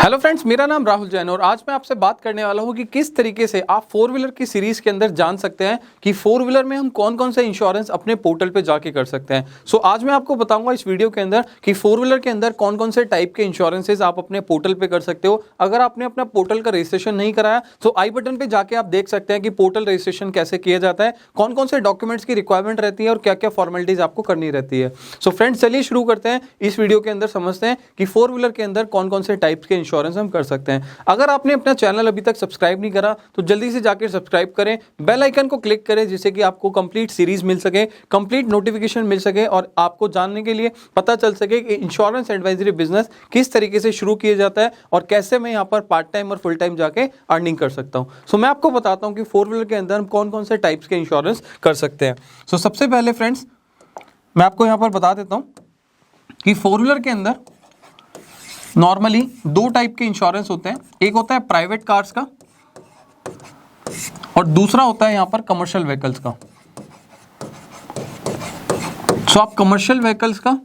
Hello friends, मेरा नाम राहुल जैन और आज मैं आपसे बात करने वाला हूं कि किस तरीके से आप फोर व्हीलर की सीरीज के अंदर जान सकते हैं कि फोर व्हीलर में हम कौन कौन से इंश्योरेंस अपने पोर्टल पे जाके कर सकते हैं। सो आज मैं आपको बताऊंगा इस वीडियो के अंदर कि फोर व्हीलर के अंदर कौन कौन से टाइप के इंश्योरेंसेज आप अपने पोर्टल पे कर सकते हो। अगर आपने अपना पोर्टल का रजिस्ट्रेशन नहीं कराया तो आई बटन पे जाके आप देख सकते हैं कि पोर्टल रजिस्ट्रेशन कैसे किया जाता है, कौन कौन से डॉक्यूमेंट्स की रिक्वायरमेंट रहती है और क्या क्या फॉर्मेलिटीज आपको करनी रहती है। सो फ्रेंड्स, चलिए शुरू करते हैं। इस वीडियो के अंदर समझते हैं कि फोर व्हीलर के अंदर कौन कौन से टाइप्स के इंश्योरेंस हम कर सकते हैं। अगर आपने अपना चैनल अभी तक सब्सक्राइब नहीं करा तो जल्दी से जाकर सब्सक्राइब करें, बेल आइकन को क्लिक करें जिससे कि आपको कंप्लीट सीरीज मिल सके, कंप्लीट नोटिफिकेशन मिल सके और आपको जानने के लिए पता चल सके कि इंश्योरेंस एडवाइजरी बिजनेस किस तरीके से शुरू किया जाता है और कैसे मैं यहाँ पर पार्ट टाइम और फुल टाइम जाके अर्निंग कर सकता हूँ। सो मैं आपको बताता हूँ कि फोर व्हीलर के अंदर हम कौन कौन से टाइप्स के इंश्योरेंस कर सकते हैं। सो सबसे पहले फ्रेंड्स, मैं आपको यहाँ पर बता देता हूँ कि फोर व्हीलर के अंदर नॉर्मली दो टाइप के इंश्योरेंस होते हैं। एक होता है प्राइवेट कार्स का और दूसरा होता है यहां पर कमर्शियल व्हीकल्स का। सो आप कमर्शियल व्हीकल्स का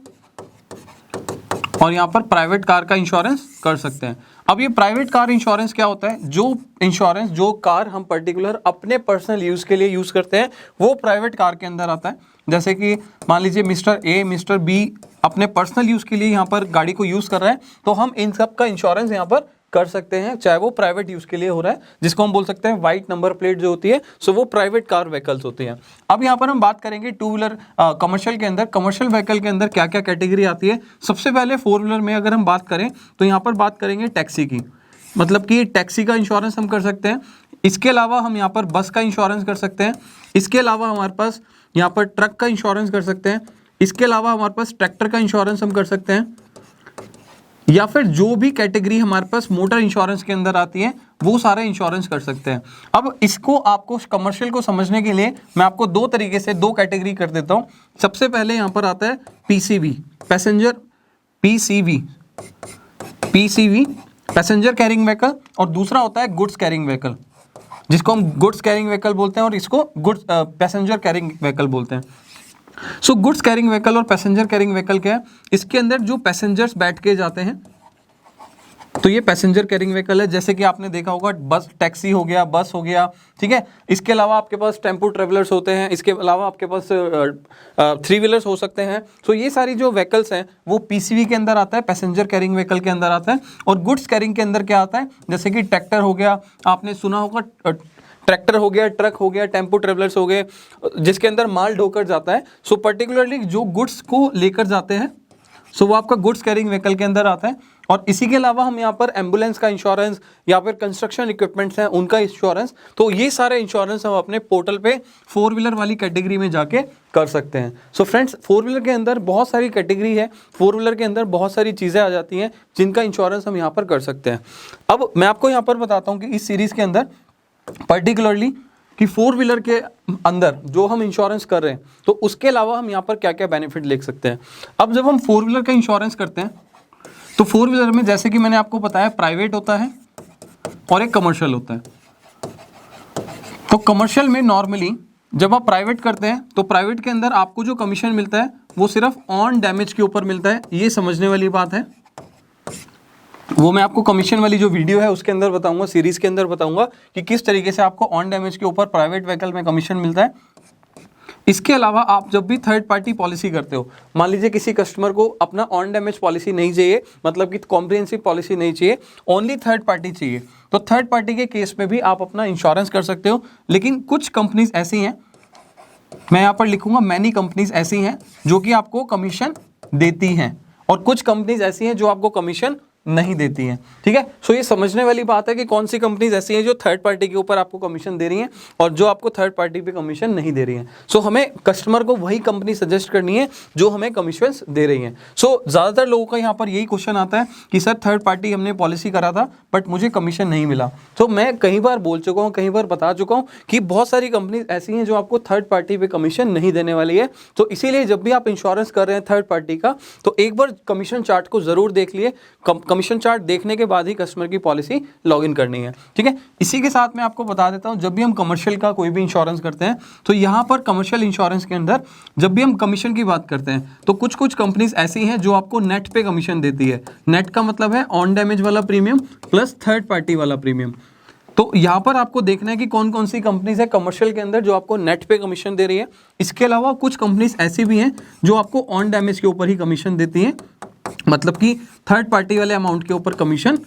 और यहां पर प्राइवेट कार का इंश्योरेंस कर सकते हैं। अब ये प्राइवेट कार इंश्योरेंस क्या होता है? जो कार हम पर्टिकुलर अपने पर्सनल यूज के लिए यूज करते हैं वो प्राइवेट कार के अंदर आता है। जैसे कि मान लीजिए मिस्टर ए मिस्टर बी अपने पर्सनल यूज के लिए यहाँ पर गाड़ी को यूज कर रहे हैं तो हम इन सब का इंश्योरेंस यहाँ पर कर सकते हैं, चाहे वो प्राइवेट यूज के लिए हो रहा है, जिसको हम बोल सकते हैं वाइट नंबर प्लेट जो होती है। सो वो प्राइवेट कार व्हीकल्स होती हैं। अब यहाँ पर हम बात करेंगे टू व्हीलर कमर्शियल के अंदर। कमर्शियल व्हीकल के अंदर क्या क्या कैटेगरी आती है। सबसे पहले फोर व्हीलर में अगर हम बात करें तो यहाँ पर बात करेंगे टैक्सी की, मतलब कि टैक्सी का इंश्योरेंस हम कर सकते हैं। इसके अलावा हम यहाँ पर बस का इंश्योरेंस कर सकते हैं। इसके अलावा हमारे पास यहाँ पर ट्रक का इंश्योरेंस कर सकते हैं। इसके अलावा हमारे पास ट्रैक्टर का इंश्योरेंस हम कर सकते हैं, या फिर जो भी कैटेगरी हमारे पास मोटर इंश्योरेंस के अंदर आती है वो सारे इंश्योरेंस कर सकते हैं। अब इसको आपको कमर्शियल को समझने के लिए मैं आपको दो तरीके से दो कैटेगरी कर देता हूं। सबसे पहले यहां पर आता है PCV, passenger PCV passenger carrying vehicle, और दूसरा होता है गुड्स कैरिंग व्हीकल, जिसको हम गुड्स कैरिंग व्हीकल बोलते हैं और इसको गुड्स पैसेंजर कैरिंग व्हीकल बोलते हैं। सो गुड्स कैरिंग व्हीकल और पैसेंजर कैरिंग व्हीकल क्या है? इसके अंदर जो पैसेंजर्स बैठ के जाते हैं तो ये पैसेंजर कैरिंग व्हीकल है। जैसे कि आपने देखा होगा बस, टैक्सी हो गया, बस हो गया, ठीक है। इसके अलावा आपके पास टेम्पो ट्रेवलर्स होते हैं, इसके अलावा आपके पास थ्री व्हीलर्स हो सकते हैं। सो ये सारी जो व्हीकल्स हैं वो पीसीवी के अंदर आता है, पैसेंजर कैरिंग व्हीकल के अंदर आता है। और गुड्स कैरिंग के अंदर क्या आता है? जैसे कि ट्रैक्टर हो गया, आपने सुना होगा ट्रैक्टर हो गया, ट्रक हो गया, टेम्पो ट्रेवलर्स हो गए, जिसके अंदर माल ढोकर जाता है। सो पर्टिकुलरली जो गुड्स को लेकर जाते हैं सो वो आपका गुड्स कैरिंग व्हीकल के अंदर आता है। और इसी के अलावा हम यहाँ पर एम्बुलेंस का इंश्योरेंस या फिर कंस्ट्रक्शन इक्विपमेंट्स हैं उनका इंश्योरेंस, तो ये सारे इंश्योरेंस हम अपने पोर्टल पे फोर व्हीलर वाली कैटेगरी में जाके कर सकते हैं। सो फ्रेंड्स, फोर व्हीलर के अंदर बहुत सारी कैटेगरी है, फोर व्हीलर के अंदर बहुत सारी चीज़ें आ जाती हैं जिनका इंश्योरेंस हम यहाँ पर कर सकते हैं। अब मैं आपको यहाँ पर बताता हूँ कि इस सीरीज़ के अंदर पर्टिकुलरली कि फोर व्हीलर के अंदर जो हम इंश्योरेंस कर रहे हैं तो उसके अलावा हम यहाँ पर क्या क्या बेनिफिट ले सकते हैं। अब जब हम फोर व्हीलर का इंश्योरेंस करते हैं तो फोर व्हीलर में जैसे कि मैंने आपको बताया प्राइवेट होता है और एक कमर्शियल होता है। तो कमर्शियल में नॉर्मली जब आप प्राइवेट करते हैं तो प्राइवेट के अंदर आपको जो कमीशन मिलता है वो सिर्फ ऑन डैमेज के ऊपर मिलता है। ये समझने वाली बात है, वो मैं आपको कमीशन वाली जो वीडियो है उसके अंदर बताऊंगा, सीरीज के अंदर बताऊंगा कि किस तरीके से आपको ऑन डैमेज के ऊपर प्राइवेट व्हीकल में कमीशन मिलता है। इसके अलावा आप जब भी थर्ड पार्टी पॉलिसी करते हो, मान लीजिए किसी कस्टमर को अपना ऑन डैमेज पॉलिसी नहीं चाहिए, मतलब कि कॉम्प्रिहेंसिव पॉलिसी नहीं चाहिए, ओनली थर्ड पार्टी चाहिए, तो थर्ड पार्टी के केस में भी आप अपना इंश्योरेंस कर सकते हो। लेकिन कुछ कंपनीज ऐसी हैं, मैं यहाँ पर लिखूंगा मैनी कंपनीज ऐसी हैं जो कि आपको कमीशन देती हैं, और कुछ कंपनीज ऐसी हैं जो आपको कमीशन नहीं देती हैं, ठीक है। सो ये समझने वाली बात है कि कौन सी कंपनीज ऐसी हैं जो थर्ड पार्टी के ऊपर आपको कमीशन दे रही हैं और जो आपको थर्ड पार्टी पे कमीशन नहीं दे रही हैं। सो हमें कस्टमर को वही कंपनी सजेस्ट करनी है जो हमें कमीशन दे रही हैं। सो ज़्यादातर लोगों का यहाँ पर यही क्वेश्चन आता है कि सर थर्ड पार्टी हमने पॉलिसी करा था बट मुझे कमीशन नहीं मिला। तो मैं कई बार बोल चुका हूँ, कई बार बता चुका हूँ कि बहुत सारी कंपनीज ऐसी हैं जो आपको थर्ड पार्टी पे कमीशन नहीं देने वाली है। तो इसीलिए जब भी आप इंश्योरेंस कर रहे हैं थर्ड पार्टी का तो एक बार कमीशन चार्ट को ज़रूर देख लिए। कमीशन चार्ट देखने के बाद ही कस्टमर की पॉलिसी लॉगिन करनी है, ठीक है। इसी के साथ मैं आपको बता देता हूं, जब भी हम कमर्शियल का कोई भी इंश्योरेंस करते हैं तो यहाँ पर कमर्शियल इंश्योरेंस के अंदर जब भी हम कमीशन की बात करते हैं तो कुछ कुछ कंपनीज ऐसी हैं जो आपको नेट पे कमीशन देती है। नेट का मतलब है ऑन डैमेज वाला प्रीमियम प्लस थर्ड पार्टी वाला प्रीमियम। तो यहाँ पर आपको देखना है कि कौन कौन सी कंपनीज है कमर्शियल के अंदर जो आपको नेट पे कमीशन दे रही है। इसके अलावा कुछ कंपनीज ऐसी भी हैं जो आपको ऑन डैमेज के ऊपर ही कमीशन देती हैं, मतलब कि थर्ड पार्टी वाले अमाउंट के ऊपर कमीशन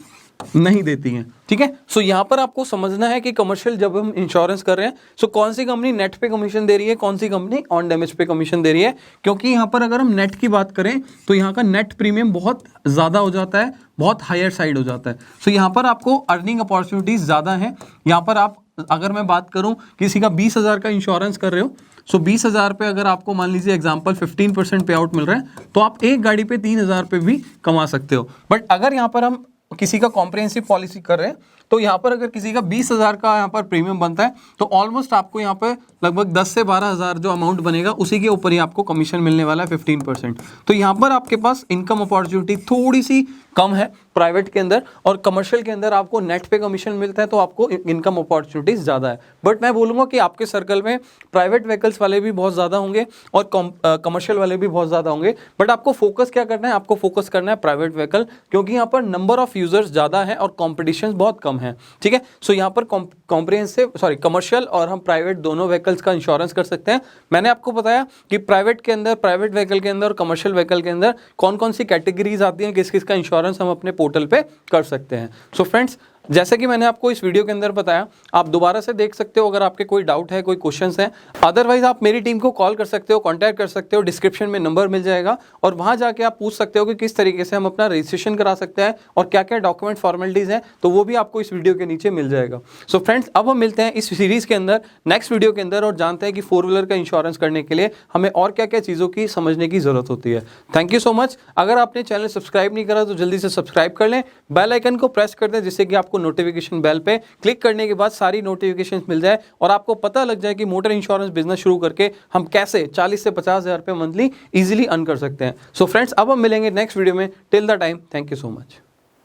नहीं देती हैं, ठीक है। सो यहाँ पर आपको समझना है कि कमर्शियल जब हम इंश्योरेंस कर रहे हैं सो कौन सी कंपनी नेट पे कमीशन दे रही है, कौन सी कंपनी ऑन डैमेज पे कमीशन दे रही है। क्योंकि यहाँ पर अगर हम नेट की बात करें तो यहाँ का नेट प्रीमियम बहुत ज़्यादा हो जाता है, बहुत हायर साइड हो जाता है। सो यहाँ पर आपको अर्निंग अपॉर्चुनिटीज़ ज़्यादा हैं। यहाँ पर आप, अगर मैं बात करूँ किसी का 20,000 का इंश्योरेंस कर रहे हो, सो 20,000 पे अगर आपको मान लीजिए एग्जांपल 15% पे आउट मिल रहा है तो आप एक गाड़ी पे 3,000 पे भी कमा सकते हो। बट अगर यहाँ पर हम किसी का कॉम्प्रिहेंसिव पॉलिसी कर रहे हैं तो यहाँ पर अगर किसी का 20,000 का यहाँ पर प्रीमियम बनता है तो ऑलमोस्ट आपको यहाँ पर लगभग 10 से 12,000 जो अमाउंट बनेगा उसी के ऊपर ही आपको कमीशन मिलने वाला है 15%। तो यहाँ पर आपके पास इनकम अपॉर्चुनिटी थोड़ी सी कम है प्राइवेट के अंदर, और कमर्शियल के अंदर आपको नेट पे कमीशन मिलता है तो आपको इनकम अपॉर्चुनिटीज ज़्यादा है। बट मैं बोलूँगा कि आपके सर्कल में प्राइवेट व्हीकल्स वाले भी बहुत ज़्यादा होंगे और कमर्शियल वाले भी बहुत ज़्यादा होंगे, बट आपको फोकस क्या करना है, आपको फोकस करना है प्राइवेट व्हीकल, क्योंकि यहाँ पर नंबर ऑफ यूजर्स ज़्यादा है और कॉम्पिटिशन बहुत कम है, ठीक है। सो यहाँ पर कमर्शियल और हम प्राइवेट दोनों व्हीकल्स का इंश्योरेंस कर सकते हैं। मैंने आपको बताया कि प्राइवेट के अंदर, प्राइवेट व्हीकल के अंदर, कमर्शियल व्हीकल के अंदर कौन कौन सी कैटेगरीज आती हैं, किस किस का इंश्योरेंस हम अपने पोर्टल पे कर सकते हैं। सो फ्रेंड्स, जैसे कि मैंने आपको इस वीडियो के अंदर बताया, आप दोबारा से देख सकते हो अगर आपके कोई डाउट है, कोई क्वेश्चंस हैं। अदरवाइज आप मेरी टीम को कॉल कर सकते हो, कांटेक्ट कर सकते हो, डिस्क्रिप्शन में नंबर मिल जाएगा और वहां जाके आप पूछ सकते हो कि किस तरीके से हम अपना रजिस्ट्रेशन करा सकते हैं और क्या क्या डॉक्यूमेंट फॉर्मेलिटीज हैं, तो वो भी आपको इस वीडियो के नीचे मिल जाएगा। सो फ्रेंड्स, अब हम मिलते हैं इस सीरीज के अंदर नेक्स्ट वीडियो के अंदर और जानते हैं कि 4 व्हीलर का इंश्योरेंस करने के लिए हमें और क्या क्या चीज़ों की समझने की जरूरत होती है। Thank you so much. अगर आपने चैनल सब्सक्राइब नहीं करा तो जल्दी से सब्सक्राइब कर लें, बेल आइकन को प्रेस कर दें जिससे कि आपको नोटिफिकेशन बेल पे क्लिक करने के बाद सारी नोटिफिकेशंस मिल जाए और आपको पता लग जाए कि मोटर इंश्योरेंस बिजनेस शुरू करके हम कैसे 40 से 50,000 रुपये मंथली इजीली अर्न कर सकते हैं। सो फ्रेंड्स, अब हम मिलेंगे नेक्स्ट वीडियो में। Till the time, thank you so much.